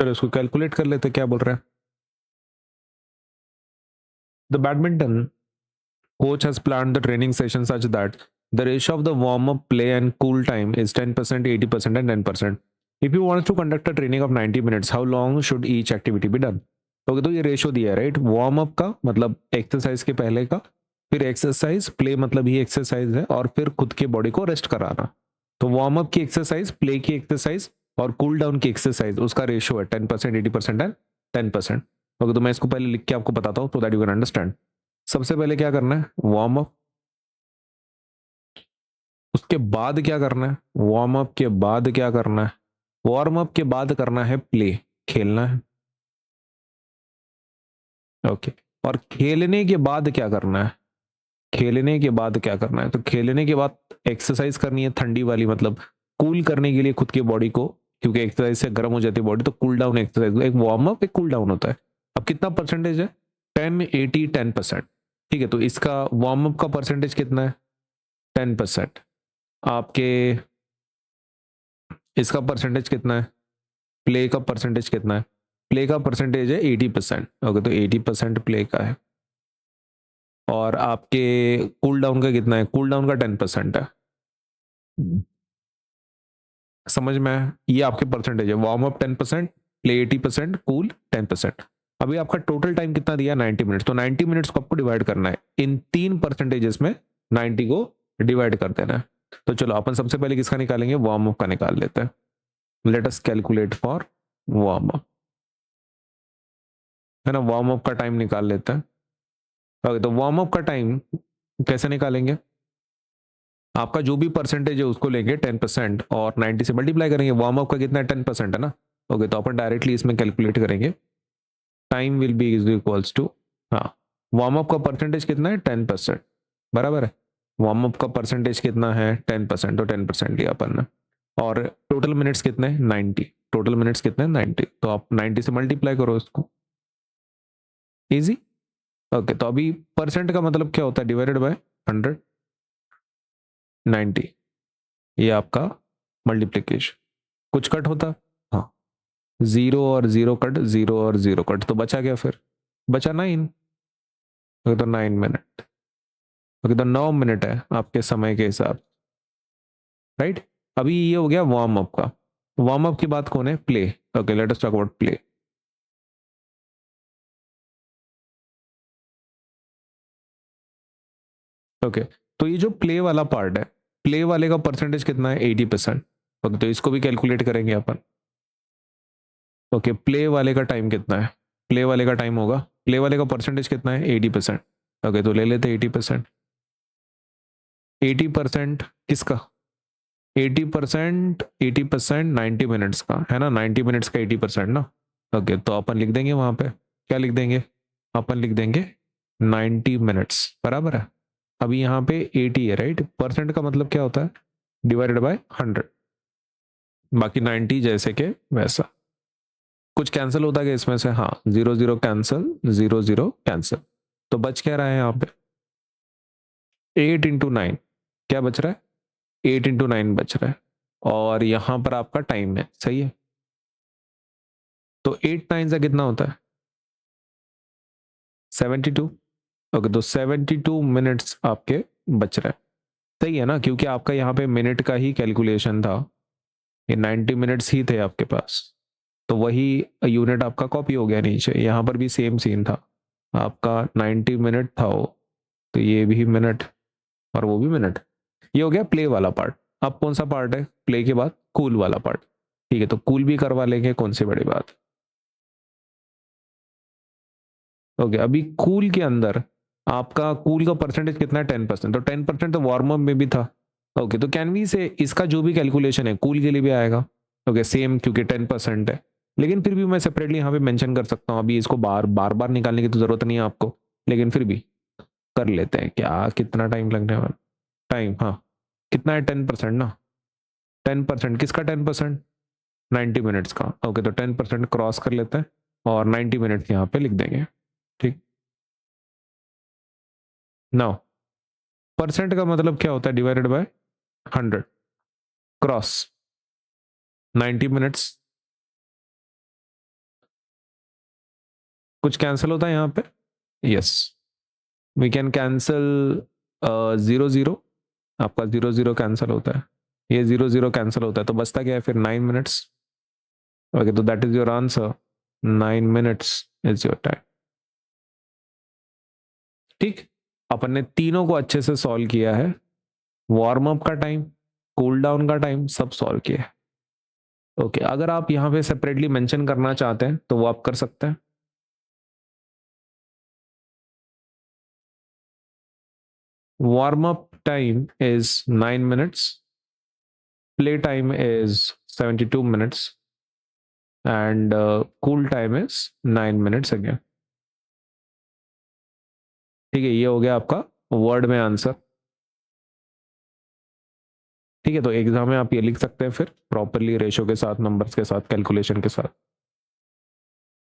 चलो इसको कैलकुलेट कर लेते, क्या बोल रहे हैं। The badminton coach has planned the training session such that the ratio of the warm up, play, and cool time is 10%, 80%, and 10%. If you want to conduct a training of 90 minutes, how long should each activity be done? तो ये ratio दिया है, right. Warm up का मतलब exercise के पहले का, फिर एक्सरसाइज, प्ले मतलब ही एक्सरसाइज है, और फिर खुद के बॉडी को रेस्ट कराना। तो वार्म अप की एक्सरसाइज, प्ले की एक्सरसाइज और कूल डाउन की एक्सरसाइज, उसका रेशियो है 10%, 80% एंड 10%। ओके, तो मैं इसको पहले लिख के आपको बताता हूँ तो दैट यू कैन अंडरस्टैंड। सबसे पहले क्या करना है, वार्म अप। उसके बाद क्या करना है, वार्म अप के बाद क्या करना है, वार्म अप के बाद करना है प्ले, खेलना है। ओके, और खेलने के बाद क्या करना है, खेलने के बाद क्या करना है, तो खेलने के बाद एक्सरसाइज करनी है ठंडी वाली, मतलब कूल करने के लिए खुद की बॉडी को, क्योंकि एक्सरसाइज से गर्म हो जाती है बॉडी, तो कूल डाउन एक्सरसाइज, एक वार्म अप एक कूल डाउन होता है। अब कितना परसेंटेज है, 10, 80, 10%। ठीक है, तो इसका वार्म अप का परसेंटेज कितना है, 10%। आपके इसका परसेंटेज कितना है, प्ले का परसेंटेज कितना है, प्ले का परसेंटेज है 80%। ओके, तो 80% प्ले का है। और आपके कूल डाउन का कितना है, कूल डाउन का 10% है। समझ में आया? ये आपके परसेंटेज है, वार्म अप 10%, प्ले 80%, कूल 10%। अभी आपका टोटल टाइम कितना दिया, 90 मिनट्स। तो 90 मिनट्स को आपको डिवाइड करना है इन 3 परसेंटेजेस में, 90 को डिवाइड कर देना है। तो चलो अपन सबसे पहले किसका निकालेंगे, वार्म अप का निकाल लेते हैं। Let us calculate for warm up, है ना। वार्म अप का टाइम निकाल लेते हैं। ओके, तो वार्म अप का टाइम कैसे निकालेंगे, आपका जो भी परसेंटेज है उसको लेंगे 10% और 90 से मल्टीप्लाई करेंगे। वार्म अप का कितना है, 10% है ना। ओके, तो अपन डायरेक्टली इसमें कैलकुलेट करेंगे। Time will be is equals to, हाँ, वार्म अप का परसेंटेज कितना है, 10%, बराबर है। वार्म अप का परसेंटेज कितना है, 10%, तो 10% लिया अपन ने। और टोटल मिनट्स कितने, 90। टोटल मिनट्स कितने, 90, तो आप 90 से मल्टीप्लाई करो इसको। इजी। ओके, तो अभी परसेंट का मतलब क्या होता है, डिवाइडेड बाय 100, 90, ये आपका मल्टीप्लीकेशन। कुछ कट होता, हाँ, 0 और 0 कट, 0 और 0 कट, तो बचा क्या फिर, बचा 9। तो 9 मिनट। ओके, तो 9 मिनट है आपके समय के हिसाब, राइट। अभी ये हो गया वार्म अप का। वार्म अप की बात कौन है, play. Okay, let us talk about play. Okay, तो ये जो प्ले वाला पार्ट है, प्ले वाले का परसेंटेज कितना है, 80%। ओके, तो इसको भी कैलकुलेट करेंगे अपन। ओके, प्ले वाले का टाइम कितना है, प्ले वाले का टाइम होगा, प्ले वाले का परसेंटेज कितना है, 80%। ओके, तो ले लेते 80%। 80% किसका, 80%, 90 मिनट्स का है ना, 90 मिनट्स का 80% ना। ओके, तो अपन लिख देंगे वहां पे, क्या लिख देंगे, अपन लिख देंगे 90 मिनट्स, बराबर है। अभी यहाँ पे 80 है, राइट। परसेंट का मतलब क्या होता है, डिवाइडेड बाय 100, बाकी 90 जैसे के वैसा। कुछ कैंसिल होता है इसमें से, हाँ, 0 0 कैंसिल, 0 0 कैंसिल। तो बच क्या रहा है यहाँ पे, 8 × 9, क्या बच रहा है, 8 × 9 बच रहा है। और यहाँ पर आपका टाइम है, सही है। तो 8 9 से कितना होता है, 72। ओके, तो 72 मिनट्स आपके बच रहे हैं, सही है ना, क्योंकि आपका यहाँ पे मिनट का ही कैलकुलेशन था, ये 90 मिनट्स ही थे आपके पास, तो वही यूनिट आपका कॉपी हो गया नीचे। यहाँ पर भी सेम सीन था, आपका 90 मिनट था वो, तो ये भी मिनट और वो भी मिनट। ये हो गया प्ले वाला पार्ट। अब कौन सा पार्ट है, प्ले के बाद कूल वाला पार्ट। ठीक है, तो कूल भी करवा लेंगे, कौन सी बड़ी बात। ओके, अभी कूल के अंदर आपका कूल का परसेंटेज कितना है, 10%। तो 10% तो वार्म अप में भी था। ओके, तो कैन वी से इसका जो भी कैलकुलेशन है कूल के लिए भी आएगा। ओके, सेम, क्योंकि 10% है। लेकिन फिर भी मैं सेपरेटली यहाँ पे मेंशन कर सकता हूँ, अभी इसको बार बार बार निकालने की तो जरूरत नहीं है आपको, लेकिन फिर भी कर लेते हैं, क्या कितना टाइम लगने वाला, टाइम, हाँ, कितना है, 10% ना। 10% किसका, 10%, 90 मिनट्स का। ओके, तो 10% क्रॉस कर लेते हैं और 90 मिनट्स यहाँ पे लिख देंगे। ठीक, नाउ परसेंट का मतलब क्या होता है, डिवाइडेड बाय 100, क्रॉस 90 मिनट्स कुछ कैंसिल होता है यहाँ पे? यस, वी कैन कैंसिल 0 0, आपका 0 0 कैंसिल होता है, ये 0 0 कैंसिल होता है, तो बचता क्या है फिर 9 मिनट्स। ओके, तो that is your answer, 9 minutes is your time. ठीक, अपन ने तीनों को अच्छे से सॉल्व किया है, वार्म अप का टाइम, कूल डाउन का टाइम, सब सॉल्व किया है। ओके, अगर आप यहाँ पे सेपरेटली मेंशन करना चाहते हैं तो वो आप कर सकते हैं। Warm up time is 9 minutes, play time is 72 minutes, and cool time is 9 minutes again। ठीक है, ये हो गया आपका वर्ड में आंसर। ठीक है, तो एग्जाम में आप ये लिख सकते हैं फिर प्रॉपरली, रेशो के साथ, नंबर्स के साथ, कैलकुलेशन के साथ।